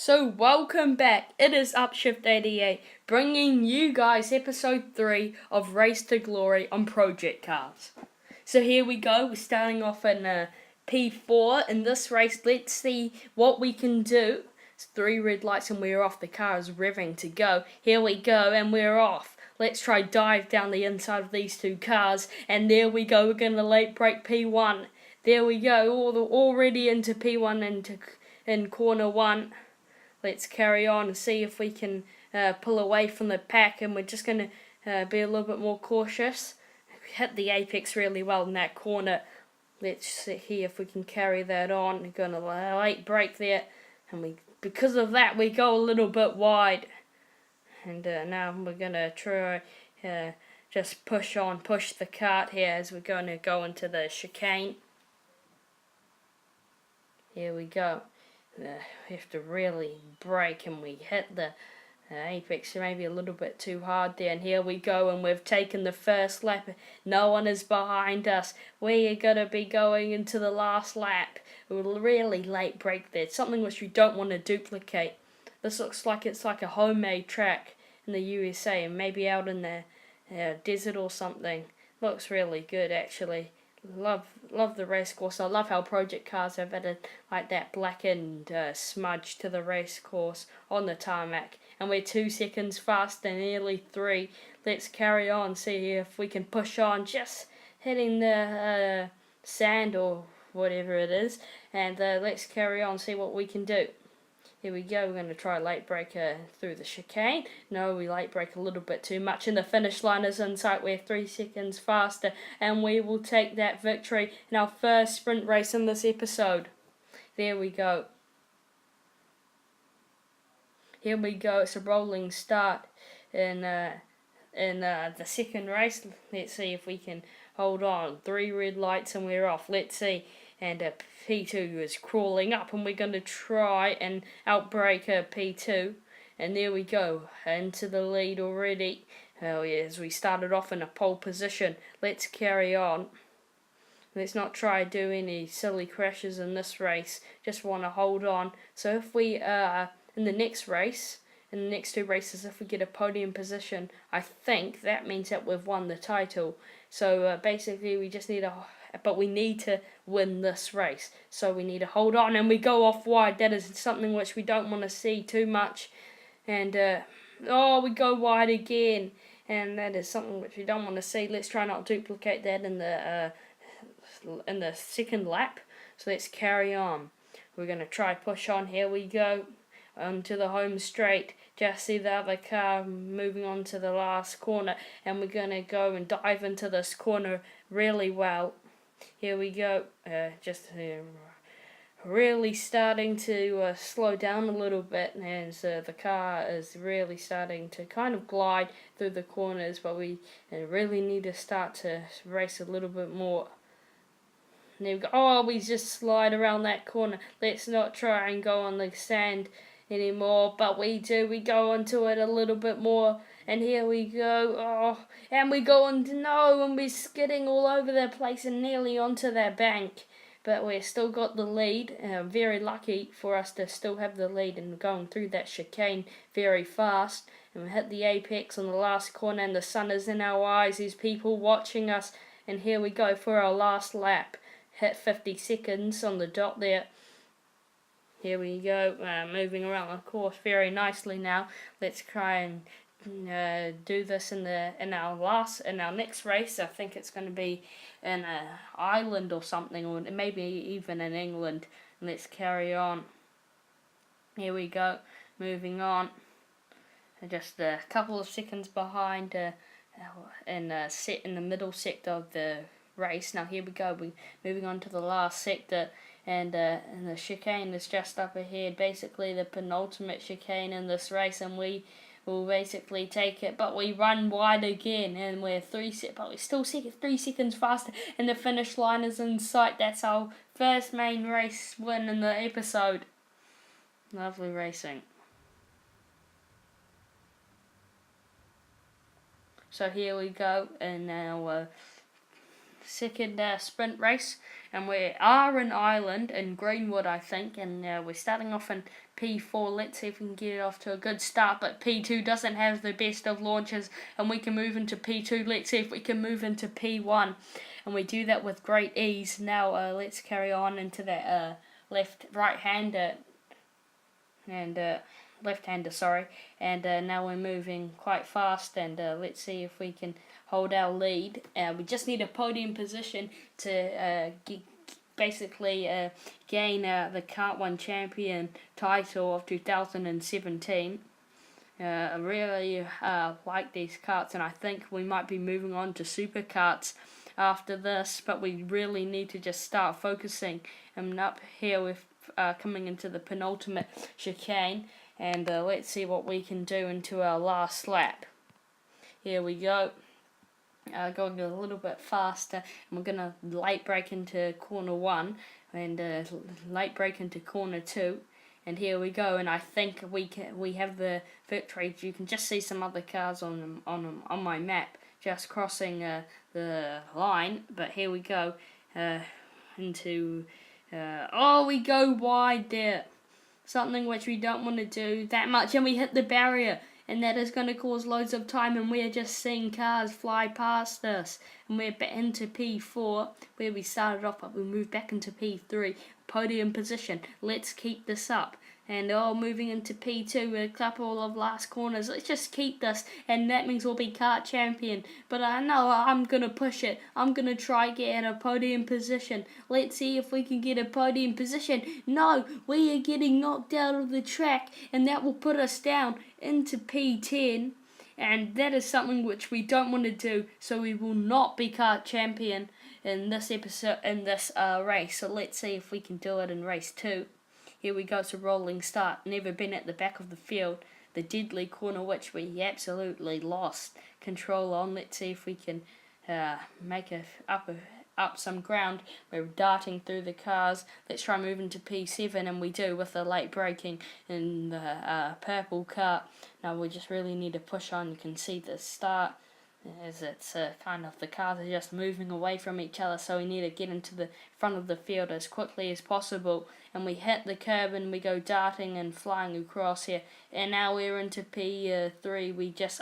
So welcome back, it is Upshift88, bringing you guys episode 3 of Race to Glory on Project Cars. So here we go, we're starting off in P4 in this race. Let's see what we can do. It's 3 red lights and we're off, the car is revving to go. Here we go and we're off. Let's try dive down the inside of these two cars, and there we go, we're going to late brake P1. There we go, already into P1 in corner 1. Let's carry on and see if we can pull away from the pack, and we're just going to be a little bit more cautious. We hit the apex really well in that corner. Let's see if we can carry that on. We're going to late brake there, and because of that we go a little bit wide. And now we're going to try just push the cart here as we're going to go into the chicane. Here we go. We have to really brake, and we hit the apex maybe a little bit too hard there, and here we go, and we've taken the first lap. No one is behind us. We are going to be going into the last lap. We'll really late brake there, something which we don't want to duplicate. This looks like it's like a homemade track in the USA, and maybe out in the desert or something. Looks really good actually. Love the race course. I love how Project Cars have added like that blackened smudge to the race course on the tarmac. And we're 2 seconds faster, nearly 3. Let's carry on, see if we can push on, just hitting the sand or whatever it is. And let's carry on, see what we can do. Here we go, we're going to try late brake through the chicane. No, we late brake a little bit too much, and the finish line is in sight. We're 3 seconds faster, and we will take that victory in our first sprint race in this episode. There we go. Here we go, it's a rolling start in the second race. Let's see if we can hold on. 3 red lights and we're off. Let's see. And P2 is crawling up, and we're going to try and outbrake P2. And there we go, into the lead already. Oh yes, we started off in a pole position. Let's carry on. Let's not try to do any silly crashes in this race. Just want to hold on. So if we in the next race, in the next 2 races, if we get a podium position, I think that means that we've won the title. So basically we just need but we need to win this race. So we need to hold on, and we go off wide. That is something which we don't want to see too much. And we go wide again, and that is something which we don't want to see. Let's try not to duplicate that in the second lap. So let's carry on. We're going to try push on. Here we go onto the home straight. Just see the other car moving on to the last corner, and we're going to go and dive into this corner really well. Here we go, really starting to slow down a little bit, as the car is really starting to kind of glide through the corners, but we really need to start to race a little bit more. And there we go. Oh, we just slide around that corner. Let's not try and go on the sand anymore, but we go onto it a little bit more. And here we go, and we go on, and we're skidding all over the place and nearly onto that bank. But we've still got the lead. Very lucky for us to still have the lead and going through that chicane very fast. And we hit the apex on the last corner, and the sun is in our eyes. There's people watching us. And here we go for our last lap. Hit 50 seconds on the dot there. Here we go, moving around the course very nicely now. Let's try and do this in our next race. I think it's going to be in Ireland or something, or maybe even in England. Let's carry on. Here we go, moving on. Just a couple of seconds behind in the middle sector of the race. Now here we go, we're moving on to the last sector. And the chicane is just up ahead, basically the penultimate chicane in this race, and we will basically take it, but we run wide again, and we're 3 seconds faster, and the finish line is in sight. That's our first main race win in the episode. Lovely racing. So here we go, and now sprint race, and we are in Ireland in Greenwood, I think, and we're starting off in P4. Let's see if we can get it off to a good start, but P2 doesn't have the best of launches, and we can move into P2. Let's see if we can move into P1, and we do that with great ease. Now let's carry on into that left-hander, and now we're moving quite fast, and let's see if we can hold our lead. We just need a podium position to basically gain the Kart 1 champion title of 2017. I really like these karts, and I think we might be moving on to super karts after this, but we really need to just start focusing. And up here with coming into the penultimate chicane, and let's see what we can do into our last lap. Here we go. Going a little bit faster, and we're gonna late brake into corner 1 and late brake into corner 2, and here we go. And I think we have the victory. You can just see some other cars on my map just crossing the line, but here we go into we go wide there, something which we don't want to do that much, and we hit the barrier. And that is going to cause loads of time, and we're just seeing cars fly past us. And we're into P4, where we started off, but we moved back into P3. Podium position. Let's keep this up. And moving into P2, a couple of last corners. Let's just keep this, and that means we'll be kart champion. But I know I'm going to push it. I'm going to try get a podium position. Let's see if we can get a podium position. No, we are getting knocked out of the track, and that will put us down into P10. And that is something which we don't want to do, so we will not be kart champion in this episode, in this race. So let's see if we can do it in race 2. Here we go, it's a rolling start. Never been at the back of the field. The deadly corner which we absolutely lost control on. Let's see if we can make up some ground. We're darting through the cars. Let's try moving to P7, and we do with the late braking in the purple car. Now we just really need to push on. You can see the start as it's kind of the cars are just moving away from each other, so we need to get into the front of the field as quickly as possible. And we hit the curb, and we go darting and flying across here, and now we're into P3. We just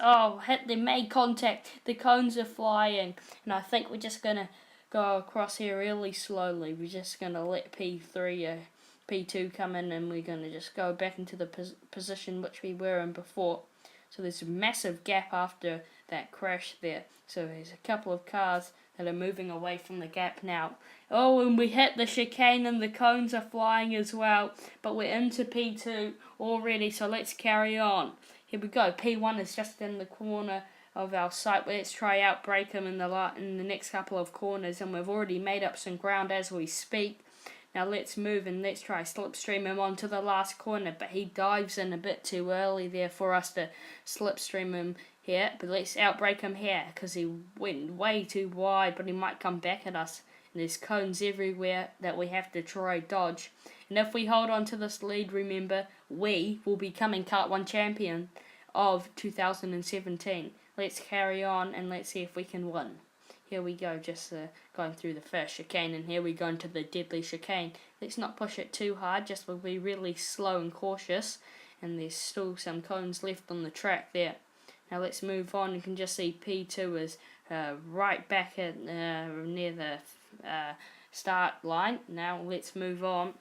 made contact. The cones are flying, and I think we're just gonna go across here really slowly. We're just gonna let P2 come in, and we're gonna just go back into the position which we were in before. So there's a massive gap after that crash there. So there's a couple of cars that are moving away from the gap now. And we hit the chicane, and the cones are flying as well. But we're into P2 already, so let's carry on. Here we go. P1 is just in the corner of our sight. Let's try out brake him in the next couple of corners, and we've already made up some ground as we speak. Now let's move, and let's try slipstream him onto the last corner, but he dives in a bit too early there for us to slipstream him here. But let's outbrake him here, because he went way too wide, but he might come back at us. And there's cones everywhere that we have to try dodge. And if we hold on to this lead, remember, we will be becoming Kart 1 champion of 2017. Let's carry on, and let's see if we can win. Here we go, just going through the first chicane, and here we go into the deadly chicane. Let's not push it too hard, just we'll be really slow and cautious, and there's still some cones left on the track there. Now let's move on. You can just see P2 is right back at near the start line. Now let's move on.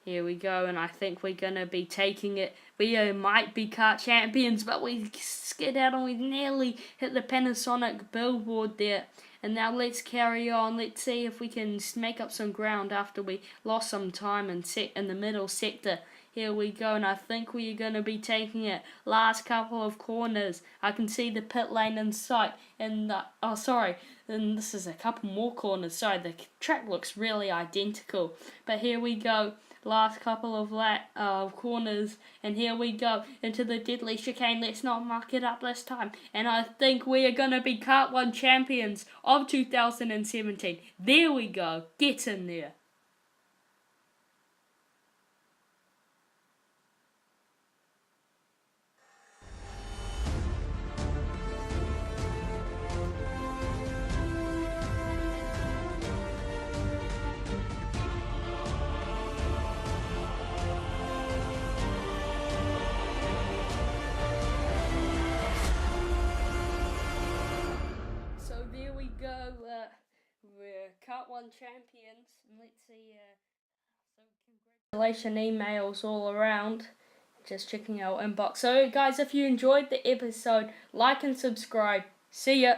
Here we go, and I think we're going to be taking it. We might be kart champions, but we skid out and we nearly hit the Panasonic billboard there. And now let's carry on. Let's see if we can make up some ground after we lost some time in the middle sector. Here we go, and I think we are going to be taking it. Last couple of corners. I can see the pit lane in sight. And and this is a couple more corners. Sorry, the track looks really identical. But here we go. Last couple of corners, and here we go into the deadly chicane. Let's not muck it up this time, and I think we are going to be Kart 1 champions of 2017. There we go, get in there. We're Cut 1 champions. Let's see, so congratulations emails all around. Just checking our inbox. So guys, if you enjoyed the episode, like and subscribe. See ya!